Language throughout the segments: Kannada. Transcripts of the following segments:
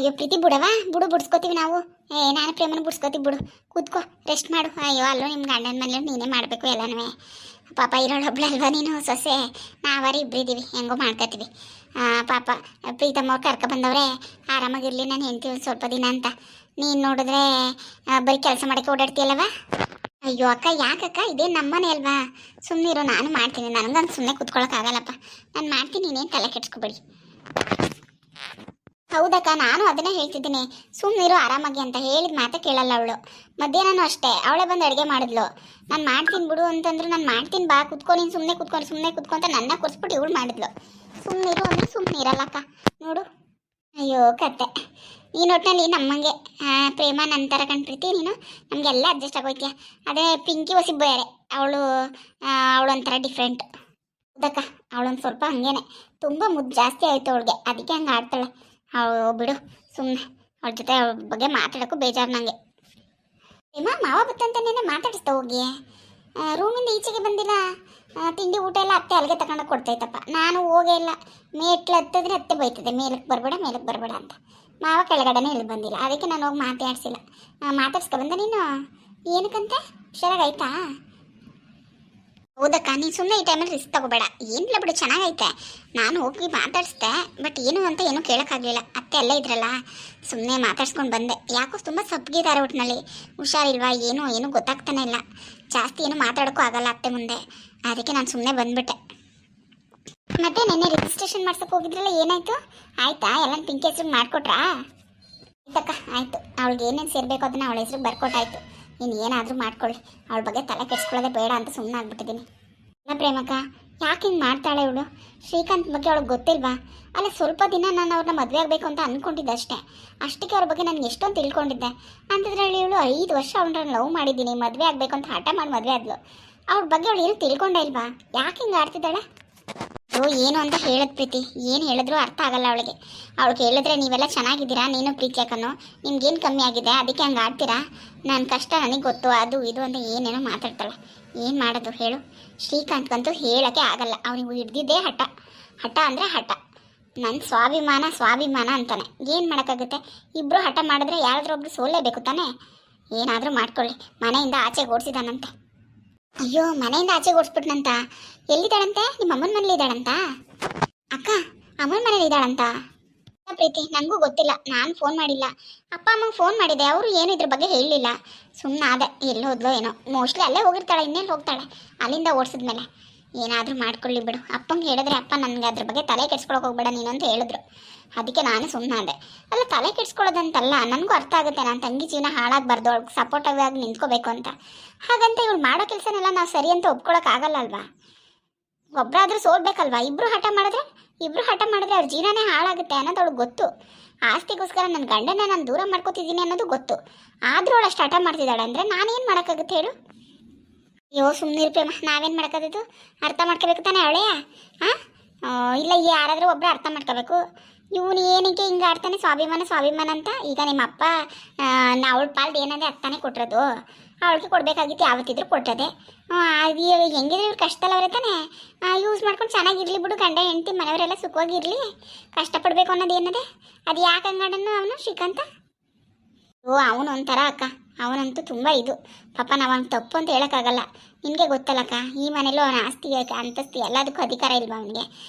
ಅಯ್ಯೋ ಪ್ರೀತಿ ಬಿಡವಾ ಬಿಡು ಬಿಡ್ಸ್ಕೊತೀವಿ ನಾವು. ನಾನು ಪ್ರೇಮನ ಬಿಡ್ಸ್ಕೊತೀವಿ ಬಿಡು. ಕೂತ್ಕೋ ರೆಸ್ಟ್ ಮಾಡು. ಅಯ್ಯೋ ಅಲ್ಲೋ ನಿಮ್ಮ ಗಂಡನ ಮನೇಲಿ ನೀನೇ ಮಾಡಬೇಕು ಎಲ್ಲನೂ. ಪಾಪ ಇರೋಳೊಬ್ಳಲ್ವಾ ನೀನು ಸೊಸೆ. ನಾವಾರಿ ಇಬ್ಬರಿದ್ದೀವಿ ಹೆಂಗೋ ಮಾಡ್ಕೊತೀವಿ. ಪಾಪ ಪ್ರೀತಮ್ಮ ಅವ್ರು ಕರ್ಕೊ ಬಂದವ್ರೆ ಆರಾಮಾಗಿರ್ಲಿ ನಾನು ಹೆಂಡ್ತೀವಿ ಸ್ವಲ್ಪ ದಿನ ಅಂತ. ನೀನು ನೋಡಿದ್ರೆ ಬರೀ ಕೆಲಸ ಮಾಡೋಕ್ಕೆ ಓಡಾಡ್ತೀಯಲ್ಲವ. ಅಯ್ಯೋ ಅಕ್ಕ ಯಾಕಕ್ಕ ಇದೇ ನಮ್ಮನೆ ಅಲ್ವಾ, ಸುಮ್ಮನಿರು ನಾನು ಮಾಡ್ತೀನಿ. ನನಗಂಗೆ ಸುಮ್ಮನೆ ಕೂತ್ಕೊಳ್ಳೋಕ್ಕಾಗಲ್ಲಪ್ಪ, ನಾನು ಮಾಡ್ತೀನಿ, ನೀನೇನು ತಲೆ ಕೆಡ್ಸ್ಕೊಬೇಡಿ. ಹೌದಕ್ಕ ನಾನು ಅದನ್ನೇ ಹೇಳ್ತಿದ್ದೀನಿ, ಸುಮ್ಮನಿರು ಆರಾಮಾಗಿ ಅಂತ ಹೇಳಿದ ಮಾತೆ ಕೇಳಲ್ಲ ಅವಳು. ಮಧ್ಯಾಹ್ನನೂ ಅಷ್ಟೇ ಅವಳೇ ಬಂದು ಅಡುಗೆ ಮಾಡಿದ್ಲು. ನಾನು ಮಾಡ್ತೀನಿ ಬಿಡು ಅಂತಂದ್ರು ನಾನು ಮಾಡ್ತೀನಿ ಬಾ ಕುತ್ಕೊ ನೀನು ಸುಮ್ಮನೆ ಕುತ್ಕೊ ಅಂತ ನನ್ನ ಕೊರ್ಸ್ಬಿಟ್ಟು ಇವಳು ಮಾಡಿದ್ಲು. ಸುಮ್ಮನಿರು ಅಂದ್ರೆ ಸುಮ್ಮನೆ ಇರಲ್ಲಕ್ಕ ನೋಡು. ಅಯ್ಯೋ ಕತೆ ನೀನು ಒಟ್ಟಿನಲ್ಲಿ ನಮ್ಮಂಗೆ ಪ್ರೇಮ ನಂತರ ಕಂಡ್ಪ್ರೀತಿ ನೀನು ನಮಗೆಲ್ಲ ಅಡ್ಜಸ್ಟ್ ಆಗೋಯ್ತೀಯ. ಅದೇ ಪಿಂಕಿ ಹೊಸಿ ಬೇರೆ, ಅವಳು ಒಂಥರ ಡಿಫ್ರೆಂಟ್. ಹೌದಕ್ಕ ಅವಳೊಂದು ಸ್ವಲ್ಪ ಹಂಗೇನೆ ತುಂಬ ಮುದ್ದು ಜಾಸ್ತಿ ಆಯಿತು ಅವಳಿಗೆ, ಅದಕ್ಕೆ ಹಂಗೆ ಆಡ್ತಾಳೆ ಅವಳು. ಬಿಡು ಸುಮ್ಮನೆ ಅವಳ ಜೊತೆ ಅವಳ ಬಗ್ಗೆ ಮಾತಾಡೋಕ್ಕೂ ಬೇಜಾರು ನನಗೆ. ಪ್ರೇಮ ಮಾವ ಬತ್ತಂತಾನೆ ಮಾತಾಡಿಸ್ತಾ ಹೋಗಿ, ರೂಮಿಂದ ಈಚೆಗೆ ಬಂದಿಲ್ಲ. ತಿಂಡಿ ಊಟ ಎಲ್ಲ ಅತ್ತೆ ಅಲ್ಲಿಗೆ ತಗೊಂಡು ಕೊಡ್ತೈತಪ್ಪ. ನಾನು ಹೋಗೇ ಇಲ್ಲ. ಮೇಟ್ಲು ಹತ್ತಿದ್ರೆ ಅತ್ತೆ ಬೈತದೆ ಮೇಲಕ್ಕೆ ಬರಬೇಡ ಅಂತ. ಮಾವ ಕೆಳಗಡೆನೇ ಇಲ್ಲಿ ಬಂದಿಲ್ಲ, ಅದಕ್ಕೆ ನಾನು ಹೋಗಿ ಮಾತಾಡ್ಸಿಲ್ಲ. ಮಾತಾಡ್ಸ್ಕೊಬಂದ ನೀನು ಏನಕ್ಕಂತೆ ಹುಷಾರಾಗೈತಾ? ಹೌದಕ್ಕ ನೀನು ಸುಮ್ಮನೆ ಈ ಟೈಮಲ್ಲಿ ರಿಸ್ಕ್ ತಗೋಬೇಡ. ಏನಿಲ್ಲ ಬಿಡು ಚೆನ್ನಾಗೈತೆ. ನಾನು ಹೋಗಿ ಮಾತಾಡಿಸ್ದೆ, ಬಟ್ ಏನು ಅಂತ ಏನೂ ಕೇಳೋಕ್ಕಾಗಲಿಲ್ಲ. ಅತ್ತೆ ಅಲ್ಲೇ ಇದ್ರಲ್ಲ ಸುಮ್ಮನೆ ಮಾತಾಡ್ಸ್ಕೊಂಡು ಬಂದೆ. ಯಾಕೋ ತುಂಬ ಸಪ್ಪಗಿದ್ದಾರೆ ಒಟ್ಟಿನಲ್ಲಿ, ಹುಷಾರಿಲ್ವಾ ಏನೂ ಗೊತ್ತಾಗ್ತಾನೆ ಇಲ್ಲ. ಜಾಸ್ತಿ ಏನು ಮಾತಾಡೋಕ್ಕೂ ಆಗಲ್ಲ ಅತ್ತೆ ಮುಂದೆ, ಅದಕ್ಕೆ ನಾನು ಸುಮ್ಮನೆ ಬಂದ್ಬಿಟ್ಟೆ. ಮತ್ತೆ ನೆನ್ನೆ ರಿಜಿಸ್ಟ್ರೇಷನ್ ಮಾಡ್ಸಕ್ಕೆ ಹೋಗಿದ್ರಲ್ಲ ಏನಾಯಿತು? ಆಯಿತಾ ಎಲ್ಲ ಪಿಂಕಿ ಹೆಸ್ರಿಗೆ ಮಾಡಿಕೊಟ್ರಾ? ಆಯ್ತಕ್ಕ ಆಯಿತು. ಅವಳಿಗೆ ಏನೇನು ಸೇರಬೇಕು ಅದನ್ನು ಅವಳ ಹೆಸ್ರಿಗೆ ಬರ್ಕೊಟ್ಟಾಯ್ತು. ನೀನು ಏನಾದರೂ ಮಾಡ್ಕೊಳ್ಳಿ, ಅವಳ ಬಗ್ಗೆ ತಲೆ ಕೆಡ್ಸ್ಕೊಳ್ಳೋದೇ ಬೇಡ ಅಂತ ಸುಮ್ಮನೆ ಆಗ್ಬಿಟ್ಟಿದ್ದೀನಿ. ಅಲ್ಲ ಪ್ರೇಮಕ್ಕ ಯಾಕೆ ಹಿಂಗೆ ಮಾಡ್ತಾಳೆ ಇವಳು? ಶ್ರೀಕಾಂತ್ ಬಗ್ಗೆ ಅವಳಿಗೆ ಗೊತ್ತಿಲ್ವಾ? ಅಲ್ಲ ಸ್ವಲ್ಪ ದಿನ ನಾನು ಅವ್ರನ್ನ ಮದುವೆ ಆಗಬೇಕು ಅಂತ ಅಂದ್ಕೊಂಡಿದ್ದೆ ಅಷ್ಟೇ. ಅಷ್ಟಕ್ಕೆ ಅವ್ರ ಬಗ್ಗೆ ನಾನು ಎಷ್ಟೊಂದು ತಿಳ್ಕೊಂಡಿದ್ದೆ. ಅಂಥದ್ರಲ್ಲಿ ಇವಳು 5 ವರ್ಷ ಅವಳನ್ನ ಲವ್ ಮಾಡಿದ್ದೀನಿ, ಮದುವೆ ಆಗಬೇಕು ಅಂತ ಹಠ ಮಾಡಿ ಮದುವೆ ಆದ್ಲು. ಅವ್ರ ಬಗ್ಗೆ ಅವಳು ಏನು ತಿಳ್ಕೊಂಡೇ ಇಲ್ವಾ? ಯಾಕೆ ಹಿಂಗೆ ಆಡ್ತಿದ್ದಾಳೆ? ಏನು ಅಂತ ಹೇಳದ್ ಪ್ರೀತಿ, ಏನು ಹೇಳಿದ್ರು ಅರ್ಥ ಆಗಲ್ಲ ಅವಳಿಗೆ. ಅವಳಿಗೆ ಹೇಳಿದ್ರೆ ನೀವೆಲ್ಲ ಚೆನ್ನಾಗಿದ್ದೀರಾ, ನೀನು ಪ್ರೀತಿ ಯಾಕನ್ನು ನಿಮ್ಗೇನು ಕಮ್ಮಿ ಆಗಿದೆ ಅದಕ್ಕೆ ಹಂಗೆ ಆಡ್ತೀರಾ, ನನ್ನ ಕಷ್ಟ ನನಗೆ ಗೊತ್ತು ಅದು ಇದು ಅಂತ ಏನೇನೋ ಮಾತಾಡ್ತಾಳೆ. ಏನು ಮಾಡೋದು ಹೇಳು? ಶ್ರೀಕಾಂತ್ಗಂತೂ ಹೇಳೋಕ್ಕೆ ಆಗಲ್ಲ. ಅವನಿಗೆ ಹಿಡ್ದಿದ್ದೇ ಹಠ ಅಂದರೆ ಹಠ. ನನ್ನ ಸ್ವಾಭಿಮಾನ ಅಂತಾನೆ. ಏನು ಮಾಡೋಕ್ಕಾಗುತ್ತೆ? ಇಬ್ಬರು ಹಠ ಮಾಡಿದ್ರೆ ಯಾರಾದ್ರೊಬ್ರು ಸೋಲೇಬೇಕು ತಾನೇ. ಏನಾದರೂ ಮಾಡ್ಕೊಳ್ಳಿ. ಮನೆಯಿಂದ ಆಚೆಗೆ ಓಡಿಸಿದಾನಂತೆ. ಅಯ್ಯೋ ಮನೆಯಿಂದ ಆಚೆಗೆ ಓಡಿಸ್ಬಿಟ್ನಂತ? ಎಲ್ಲಿದ್ದಾಳಂತೆ? ನಿಮ್ಮ ಅಮ್ಮನ ಮನೇಲಿ ಇದ್ದಾಳಂತ? ಅಕ್ಕ ಅಮ್ಮನ ಮನೇಲಿ ಇದ್ದಾಳಂತ? ಪ್ರೀತಿ ನನಗೂ ಗೊತ್ತಿಲ್ಲ, ನಾನು ಫೋನ್ ಮಾಡಿಲ್ಲ. ಅಪ್ಪ ಅಮ್ಮಗೆ ಫೋನ್ ಮಾಡಿದೆ, ಅವರು ಏನು ಇದ್ರ ಬಗ್ಗೆ ಹೇಳಲಿಲ್ಲ. ಸುಮ್ಮನೆ ಅದೇ ಎಲ್ಲಿ ಹೋದ್ಲೋ ಏನೋ, ಮೋಸ್ಟ್ಲಿ ಅಲ್ಲೇ ಹೋಗಿರ್ತಾಳೆ, ಇನ್ನೇನು ಹೋಗ್ತಾಳೆ ಅಲ್ಲಿಂದ ಓಡಿಸಿದ್ಮೇಲೆ. ಏನಾದರೂ ಮಾಡ್ಕೊಳ್ಳಿ ಬಿಡು. ಅಪ್ಪಂಗೆ ಹೇಳಿದ್ರೆ ಅಪ್ಪ ನನಗೆ ಅದ್ರ ಬಗ್ಗೆ ತಲೆ ಕೆಡ್ಸ್ಕೊಳಕ್ಕೆ ಹೋಗ್ಬೇಡ ನೀನು ಅಂತ ಹೇಳಿದ್ರು. ಅದಕ್ಕೆ ನಾನು ಸುಮ್ಮನೆ ಅದೇ. ಅಲ್ಲ ತಲೆ ಕೆಡ್ಸ್ಕೊಳ್ಳೋದಂತಲ್ಲ, ನನಗೂ ಅರ್ಥ ಆಗುತ್ತೆ ನನ್ನ ತಂಗಿ ಜೀವನ ಹಾಳಾಗಬಾರ್ದು, ಅವ್ಳಿಗೆ ಸಪೋರ್ಟಿವ್ ಆಗಿ ನಿಂತ್ಕೋಬೇಕು ಅಂತ. ಹಾಗಂತ ಇವಳು ಮಾಡೋ ಕೆಲಸನೆಲ್ಲ ನಾವು ಸರಿ ಅಂತ ಒಪ್ಕೊಳ್ಳೋಕ್ಕಾಗಲ್ಲ ಅಲ್ವಾ? ಒಬ್ಬರಾದ್ರೂ ಸೋಲ್ಬೇಕಲ್ವಾ? ಇಬ್ಬರು ಹಠ ಮಾಡಿದ್ರೆ ಅವ್ರ ಜೀವನನೇ ಹಾಳಾಗುತ್ತೆ ಅನ್ನೋದು ಅವ್ಳಿಗೆ ಗೊತ್ತು. ಆಸ್ತಿಗೋಸ್ಕರ ನನ್ನ ಗಂಡನ ನಾನು ದೂರ ಮಾಡ್ಕೋತಿದ್ದೀನಿ ಅನ್ನೋದು ಗೊತ್ತು. ಆದರೂ ಅವಳು ಅಷ್ಟು ಹಠ ಮಾಡ್ತಿದ್ದಾಳೆ ಅಂದರೆ ನಾನೇನು ಮಾಡೋಕ್ಕಾಗುತ್ತೆ ಹೇಳು? ಅಯ್ಯೋ ಸುಮ್ಮನೆ ಪ್ರೇಮ, ನಾವೇನು ಮಾಡೋಕ್ಕಾಗದು? ಅರ್ಥ ಮಾಡ್ಕೋಬೇಕು ತಾನೇ ಅವಳೇ? ಇಲ್ಲ ಯಾರಾದರೂ ಒಬ್ಬರು ಅರ್ಥ ಮಾಡ್ಕೋಬೇಕು. ಇವನು ಏನಕ್ಕೆ ಹಿಂಗೆ ಆಡ್ತಾನೆ ಸ್ವಾಭಿಮಾನ ಅಂತ. ಈಗ ನಿಮ್ಮ ಅಪ್ಪ ಅವಳ ಪಾಲ್ದು ಏನಂದರೆ ಅರ್ಥನೇ ಕೊಟ್ಟಿರೋದು, ಅವಳಿಗೆ ಕೊಡಬೇಕಾಗಿತ್ತು, ಯಾವತ್ತಿದ್ರು ಕೊಟ್ಟದೆ. ಅದು ಹೆಂಗಿದ್ರೆ ಇವ್ರು ಕಷ್ಟದಲ್ಲವ್ರೆ ತಾನೆ, ಯೂಸ್ ಮಾಡ್ಕೊಂಡು ಚೆನ್ನಾಗಿರ್ಲಿ ಬಿಡು. ಗಂಡ ಹೆಂಡತಿ ಮನೆಯವರೆಲ್ಲ ಸುಖವಾಗಿರಲಿ, ಕಷ್ಟಪಡಬೇಕು ಅನ್ನೋದು ಏನದೆ. ಅದು ಯಾಕೆ ಹಂಗಾಡನ್ನು ಅವನು ಶ್ರೀಕಾಂತ? ಅವನು ಒಂಥರ ಅಕ್ಕ, ಅವನಂತೂ ತುಂಬ ಇದು. ಪಾಪ ನಾವು ಅವ್ನು ತಪ್ಪು ಅಂತ ಹೇಳೋಕ್ಕಾಗಲ್ಲ. ನಿನಗೆ ಗೊತ್ತಲ್ಲಕ್ಕ, ಈ ಮನೇಲೂ ಅವನ ಆಸ್ತಿ ಅಂತಸ್ತಿ ಎಲ್ಲದಕ್ಕೂ ಅಧಿಕಾರ ಇಲ್ವಾ ಅವನಿಗೆ?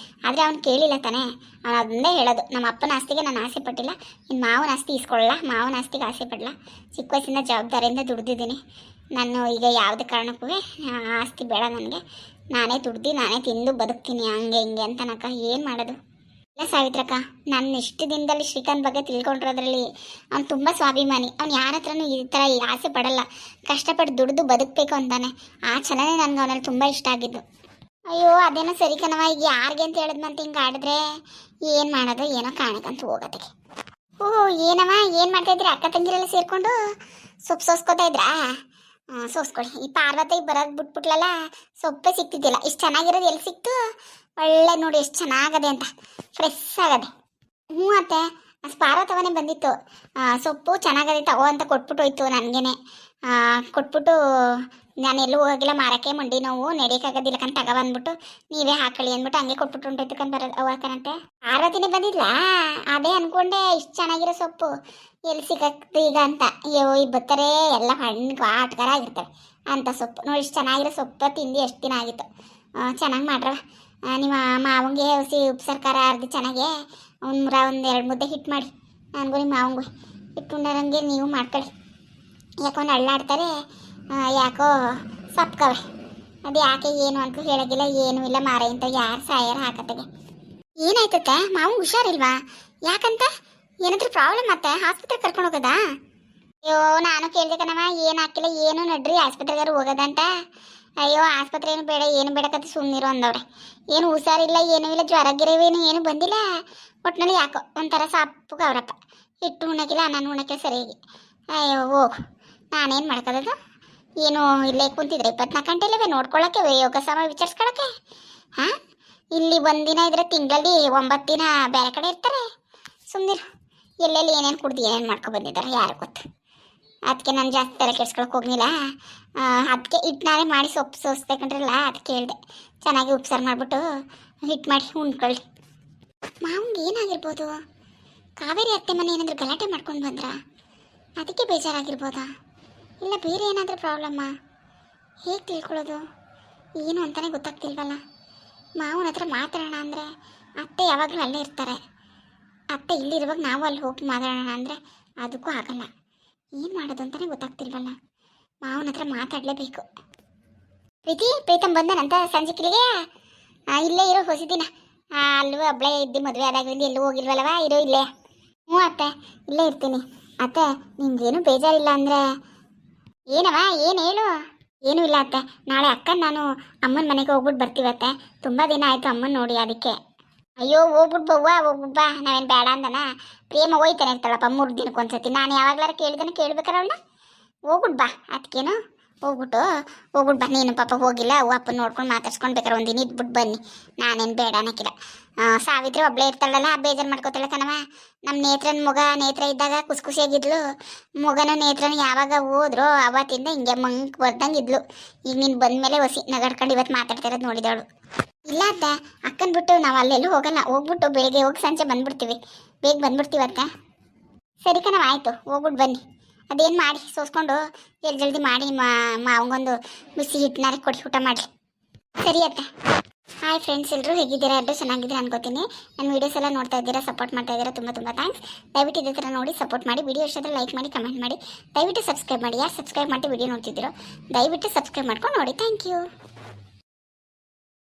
ಆದರೆ ಅವ್ನು ಕೇಳಿಲ್ಲ ತಾನೇ. ಅವನು ಅದನ್ನೇ ಹೇಳೋದು, ನಮ್ಮ ಅಪ್ಪನ ಆಸ್ತಿಗೆ ನಾನು ಆಸೆ ಪಟ್ಟಿಲ್ಲ, ಇನ್ನು ಮಾವನ ಆಸ್ತಿ ಇಸ್ಕೊಳ್ಳಲ್ಲ, ಮಾವನ ಆಸ್ತಿಗೆ ಆಸೆ ಪಡಲ್ಲ. ಚಿಕ್ಕ ವಯಸ್ಸಿಂದ ಜವಾಬ್ದಾರಿಯಿಂದ ದುಡ್ದಿದ್ದೀನಿ ನಾನು. ಈಗ ಯಾವುದೇ ಕಾರಣಕ್ಕೂ ಆಸ್ತಿ ಬೇಡ ನನಗೆ, ನಾನೇ ದುಡ್ದು ನಾನೇ ತಿಂದು ಬದುಕ್ತೀನಿ ಹಂಗೆ ಹಿಂಗೆ ಅಂತನಕ್ಕ. ಏನು ಮಾಡೋದು? ಇಲ್ಲ ಸಾವಿತ್ರಕ್ಕ, ನನ್ನ ಇಷ್ಟು ದಿನದಲ್ಲಿ ಶ್ರೀಕಾಂತ್ ಬಗ್ಗೆ ತಿಳ್ಕೊಂಡಿರೋದ್ರಲ್ಲಿ ಅವ್ನು ತುಂಬ ಸ್ವಾಭಿಮಾನಿ. ಅವ್ನು ಯಾರ ಹತ್ರನೂ ಈ ಥರ ಆಸೆ ಪಡಲ್ಲ, ಕಷ್ಟಪಟ್ಟು ದುಡ್ದು ಬದುಕಬೇಕು ಅಂತಾನೆ. ಆ ಛಲನೇ ನನಗೆ ಅವನಲ್ಲಿ ತುಂಬ ಇಷ್ಟ ಆಗಿದ್ದು. ಅಯ್ಯೋ ಅದೇನೋ ಸರಿ ಕಣವ, ಈಗ ಯಾರಿಗೆ ಅಂತ ಹೇಳಿದ್ನಂತ ಹಿಂಗೆ ಆಡಿದ್ರೆ ಏನು ಮಾಡೋದು ಏನೋ ಕಾಣಕ್ಕಂತ ಹೋಗೋದಕ್ಕೆ. ಏನವ ಏನು ಮಾಡ್ತಾಯಿದ್ರಿ? ಅಕ್ಕ ತಂಗಿರೆಲ್ಲ ಸೇರಿಕೊಂಡು ಸೊಪ್ಪು ಸೋಸ್ಕೋತಾ ಇದ್ರಾ? ಸೋಸ್ಕೊಳ್ಳಿ. ಈ ಪಾರ್ವತಿ ಬರೋದು ಬಿಟ್ಬಿಟ್ಲಲ್ಲ, ಸೊಪ್ಪೇ ಸಿಕ್ತಿದ್ದಿಲ್ಲ. ಇಷ್ಟು ಚೆನ್ನಾಗಿರೋದು ಎಲ್ಲಿ ಸಿಕ್ತು? ಒಳ್ಳೆ ನೋಡಿ ಎಷ್ಟು ಚೆನ್ನಾಗದೆ ಅಂತ, ಫ್ರೆಶ್ ಆಗದೆ. ಅತ್ತೆ ಪಾರ್ವತವನೇ ಬಂದಿತ್ತು, ಸೊಪ್ಪು ಚೆನ್ನಾಗದೆ ತಗೋ ಅಂತ ಕೊಟ್ಬಿಟ್ಟು ಹೋಯ್ತು ನನಗೇನೆ. ಕೊಟ್ಬಿಟ್ಟು ನಾನು ಎಲ್ಲೂ ಹೋಗಿಲ್ಲ ಮಾರಕ್ಕೆ ಮಂಡಿ ನೋವು ನಡೆಯೋಕ್ಕಾಗೋದಿಲ್ಲ ಕಂತ ತಗೊಬಂದ್ಬಿಟ್ಟು ನೀವೇ ಹಾಕೊಳ್ಳಿ ಅಂದ್ಬಿಟ್ಟು ಹಂಗೆ ಕೊಟ್ಬಿಟ್ಟು ಹೊಂಟೈತಕ್ಕಂತ ಬರೋದು ಅವಕನಂತೆ ಪಾರ್ವತಿನೇ ಬಂದಿದ್ಲಾ ಅದೇ ಅನ್ಕೊಂಡೆ ಇಷ್ಟು ಚೆನ್ನಾಗಿರೋ ಸೊಪ್ಪು ಎಲ್ಲಿ ಸಿಗತ್ತೆ ಈಗ ಅಂತ ಅಯ್ಯೋ ಈಗ ಬರ್ತಾರೆ ಎಲ್ಲ ಹಣ್ಣು ಆಟ್ಕಾರ ಆಗಿರ್ತವೆ ಅಂಥ ಸೊಪ್ಪು ನೋಡಿ ಇಷ್ಟು ಚೆನ್ನಾಗಿರೋ ಸೊಪ್ಪು ತಿಂದು ಎಷ್ಟು ದಿನ ಆಗಿತ್ತು ಚೆನ್ನಾಗಿ ಮಾಡ್ರವ ನಿಮ್ಮ ಮಾವಂಗೆ ಹಸಿ ಉಪ್ಸರ್ಕಾರ ಅರ್ದು ಚೆನ್ನಾಗೆ ಒಂದು 2 ಮುದ್ದೆ ಹಿಟ್ಟು ಮಾಡಿ ನನಗೂ ನಿಮ್ಮ ಮಾವಂಗೂ ಇಟ್ಟುಂಡರಂಗೆ ನೀವು ಮಾಡ್ಕೊಳ್ಳಿ ಯಾಕೋ ಅಳ್ಳಾಡ್ತಾರೆ ಯಾಕೋ ಸಪ್ಕವೆ ಅದು ಯಾಕೆ ಏನು ಅಂತ ಹೇಳೋದಿಲ್ಲ ಏನೂ ಇಲ್ಲ ಮಾರ ಇಂತ ಯಾರು ಸಾಯಾರ ಹಾಕತ್ತೆಗೆ ಏನಾಯ್ತತ್ತೆ ಮಾವು ಹುಷಾರಿಲ್ವಾ ಯಾಕಂತ ಏನಾದ್ರೂ ಪ್ರಾಬ್ಲಮ್ ಮತ್ತೆ ಆಸ್ಪತ್ರೆಗೆ ಕರ್ಕೊಂಡು ಹೋಗೋದಾ ಅಯ್ಯೋ ನಾನು ಕೇಳಿದೆ ಕಣವ ಏನು ಹಾಕಿಲ್ಲ ಏನು ನಡ್ರಿ ಆಸ್ಪತ್ರೆಗಾರು ಹೋಗೋದಂತ ಅಯ್ಯೋ ಆಸ್ಪತ್ರೆ ಏನು ಬೇಡ ಏನು ಬೇಡಕತ್ತೆ ಸುಮ್ಮನಿರು ಅಂದವ್ರೆ ಏನು ಹುಷಾರಿಲ್ಲ ಏನೂ ಇಲ್ಲ ಜ್ವರ ಗಿರವೇನು ಏನು ಬಂದಿಲ್ಲ ಒಟ್ಟಿನಲ್ಲಿ ಯಾಕೋ ಒಂಥರ ಸಪ್ಪಗೆ ಅವರಪ್ಪ ಹಿಟ್ಟು ಉಣ್ಣಕ್ಕಿಲ್ಲ ನಾನು ಉಣ್ಣಕ್ಕೆ ಸರಿಯಾಗಿ ಅಯ್ಯೋ ಹೋಗು ನಾನೇನು ಮಾಡ್ಕೋದು ಏನು ಇಲ್ಲೇ ಕುಂತಿದ್ರೆ 24 ಗಂಟೆಲೇ ನೋಡ್ಕೊಳ್ಳೋಕ್ಕೆ ಯೋಗ ಸಮಯ ವಿಚಾರಿಸ್ಕೊಳ್ಳೋಕ್ಕೆ ಹಾಂ ಇಲ್ಲಿ ಒಂದಿನ ಇದ್ರೆ ತಿಂಗಳಲ್ಲಿ 9 ದಿನ ಬೇರೆ ಕಡೆ ಇರ್ತಾರೆ ಸುಮ್ಮನಿರು ಎಲ್ಲೆಲ್ಲಿ ಏನೇನು ಕುಡ್ದು ಏನೇನು ಮಾಡ್ಕೊ ಬಂದಿದ್ದಾರೆ ಯಾರು ಗೊತ್ತು ಅದಕ್ಕೆ ನಾನು ಜಾಸ್ತಿ ತಲೆ ಕೆಡ್ಸ್ಕೊಳಕ್ಕೆ ಹೋಗ್ಲಿಲ್ಲ ಅದಕ್ಕೆ ಹಿಟ್ಟು ನಾನೇ ಮಾಡಿ ಸೊಪ್ಪು ಸೋಸ್ಬೇಕಂದ್ರಲ್ಲ ಅದಕ್ಕೆ ಹೇಳಿದೆ ಚೆನ್ನಾಗಿ ಉಪ್ಸಾರು ಮಾಡಿಬಿಟ್ಟು ಹಿಟ್ಟು ಮಾಡಿ ಉಣ್ಕೊಳ್ಳಿ ಮಾವಂಗೆ ಏನಾಗಿರ್ಬೋದು ಕಾವೇರಿ ಅತ್ತೆ ಮನೆ ಏನಾದರೂ ಗಲಾಟೆ ಮಾಡ್ಕೊಂಡು ಬಂದ್ರಾ ಅದಕ್ಕೆ ಬೇಜಾರಾಗಿರ್ಬೋದಾ ಇಲ್ಲ ಬೇರೆ ಏನಾದರೂ ಪ್ರಾಬ್ಲಮ್ಮಾ ಹೇಗೆ ತಿಳ್ಕೊಳ್ಳೋದು ಏನು ಅಂತಲೇ ಗೊತ್ತಾಗ್ತಿಲ್ವಲ್ಲ ಮಾವನ ಹತ್ರ ಮಾತಾಡೋಣ ಅಂದರೆ ಅತ್ತೆ ಯಾವಾಗಲೂ ಅಲ್ಲೇ ಇರ್ತಾರೆ ಅತ್ತೆ ಇಲ್ಲಿರುವಾಗ ನಾವು ಅಲ್ಲಿ ಹೋಗಿ ಮಾತಾಡೋಣ ಅಂದರೆ ಅದಕ್ಕೂ ಆಗಲ್ಲ ಏನು ಮಾಡೋದು ಅಂತಲೇ ಗೊತ್ತಾಗ್ತಿಲ್ವಲ್ಲ ಮಾವನ ಹತ್ರ ಮಾತಾಡಲೇಬೇಕು ಪ್ರೀತಮ್ ಬಂದನಂತ ಸಂಜೆ ಕಿಲಿಗೆ ಇಲ್ಲೇ ಇರೋ ಹೊಸಿದಿನ ಅಲ್ಲೂ ಹಬ್ಬಳೇ ಇದ್ದು ಮದುವೆ ಆದಾಗಲಿಂದ ಎಲ್ಲೂ ಹೋಗಿಲ್ವಲ್ಲವ ಇರೋ ಇಲ್ಲೇ ಹ್ಞೂ ಅತ್ತೆ ಇಲ್ಲೇ ಇರ್ತೀನಿ ಅತ್ತೆ ನಿಮ್ಗೇನು ಬೇಜಾರಿಲ್ಲ ಅಂದರೆ ಏನವ ಏನು ಹೇಳು ಏನೂ ಇಲ್ಲ ಅತ್ತೆ ನಾಳೆ ಅಕ್ಕನ ನಾನು ಅಮ್ಮನ ಮನೆಗೆ ಹೋಗ್ಬಿಟ್ಟು ಬರ್ತೀವತ್ತೆ ತುಂಬ ದಿನ ಆಯಿತು ಅಮ್ಮನ ನೋಡಿ ಅದಕ್ಕೆ ಅಯ್ಯೋ ಹೋಗ್ಬಿಟ್ಟು ಹೋಗ್ಬಿಟ್ಟು ಬಾ ನಾವೇನು ಬೇಡ ಅಂದನ ಪ್ರೇಮ ಹೋಯ್ತಾನೆ ಇರ್ತಾಳಪ್ಪ 3 ದಿನಕ್ಕೆ ಒಂದ್ಸತಿ ನಾನು ಯಾವಾಗ್ಲಾರ ಕೇಳಿದಾನೆ ಕೇಳ್ಬೇಕಾರ ಅವಳನ್ನ ಹೋಗ್ಬಿಟ್ಟು ಬಾ ಅದಕ್ಕೇನು ಹೋಗ್ಬಿಟ್ಟು ಬಾ ನೀನು ಪಾಪ ಹೋಗಿಲ್ಲ ಅಪ್ಪನ ನೋಡ್ಕೊಂಡು ಮಾತಾಡ್ಸ್ಕೊಂಡು ಬೇಕಾರೆ ಒಂದಿನ ಇದ್ಬಿಟ್ಟು ಬನ್ನಿ ನಾನೇನು ಬೇಡ ಅನ್ನಕ್ಕಿಲ್ಲ ಸಾವಿತ್ರಿ ಒಬ್ಬಳೇ ಇರ್ತಾಳಲ್ಲ ಬೇಜಾರು ಮಾಡ್ಕೋತಾಳೆ ಕಣವ ನಮ್ಮ ನೇತ್ರನ ನೇತ್ರ ಇದ್ದಾಗ ಖುಷಿಯಾಗಿದ್ಲು ಮಗನೂ ನೇತ್ರನ ಯಾವಾಗ ಹೋದ್ರು ಅವತ್ತಿಂದ ಹಿಂಗೆ ಮಂಕ್ ಬರ್ದಂಗೆ ಇದ್ಲು ಈಗ ನೀನು ಬಂದಮೇಲೆ ಹೊಸಿ ನಗಾಡ್ಕೊಂಡು ಇವತ್ತು ಮಾತಾಡ್ತಿರೋದು ನೋಡಿದವಳು ಇಲ್ಲ ಅತ್ತ ಅಕ್ಕನ ಬಿಟ್ಟು ನಾವು ಅಲ್ಲೆಲ್ಲೂ ಹೋಗಲ್ಲ ಹೋಗ್ಬಿಟ್ಟು ಬೆಳಿಗ್ಗೆ ಹೋಗಿ ಸಂಜೆ ಬಂದ್ಬಿಡ್ತೀವಿ ಬೇಗ ಬಂದ್ಬಿಡ್ತೀವತ್ತ ಸರಿ ಕಣವ ಆಯಿತು ಹೋಗ್ಬಿಟ್ಟು ಬನ್ನಿ ಅದೇನು ಮಾಡಿ ಸೋಸ್ಕೊಂಡು ಜಲ್ದಿ ಮಾಡಿ ಮಾವಂಗೊಂದು ಬಿಸಿ ಹಿಟ್ಟನಾರ ಕೊಡಿ ಊಟ ಮಾಡಿ ಸರಿ ಅತ್ತ ಹಾಯ್ ಫ್ರೆಂಡ್ಸ್ ಎಲ್ಲರೂ ಹೇಗಿದ್ದೀರಾ ಎಲ್ಲರೂ ಚೆನ್ನಾಗಿದ್ದೀರಾ ಅನ್ಕೋತೀನಿ ನನ್ನ ವೀಡಿಯೋಸ್ ಎಲ್ಲ ನೋಡ್ತಾ ಇದ್ದೀರಾ ಸಪೋರ್ಟ್ ಮಾಡ್ತಾ ಇದ್ದೀರಾ ತುಂಬ ಥ್ಯಾಂಕ್ಸ್ ದಯವಿಟ್ಟು ಇದೇ ಥರ ನೋಡಿ ಸಪೋರ್ಟ್ ಮಾಡಿ ವಿಡಿಯೋ ಇಷ್ಟ ಲೈಕ್ ಮಾಡಿ ಕಮೆಂಟ್ ಮಾಡಿ ದಯವಿಟ್ಟು ಸಬ್ಸ್ಕ್ರೈಬ್ ಮಾಡಿ ಯಾರು ಸಬ್ಸ್ಕ್ರೈಬ್ ಮಾಡಿ ವಿಡಿಯೋ ನೋಡ್ತಿದ್ದೀರೋ ದಯವಿಟ್ಟು ಸಬ್ಸ್ಕ್ರೈಬ್ ಮಾಡ್ಕೊಂಡು ನೋಡಿ ಥ್ಯಾಂಕ್ ಯು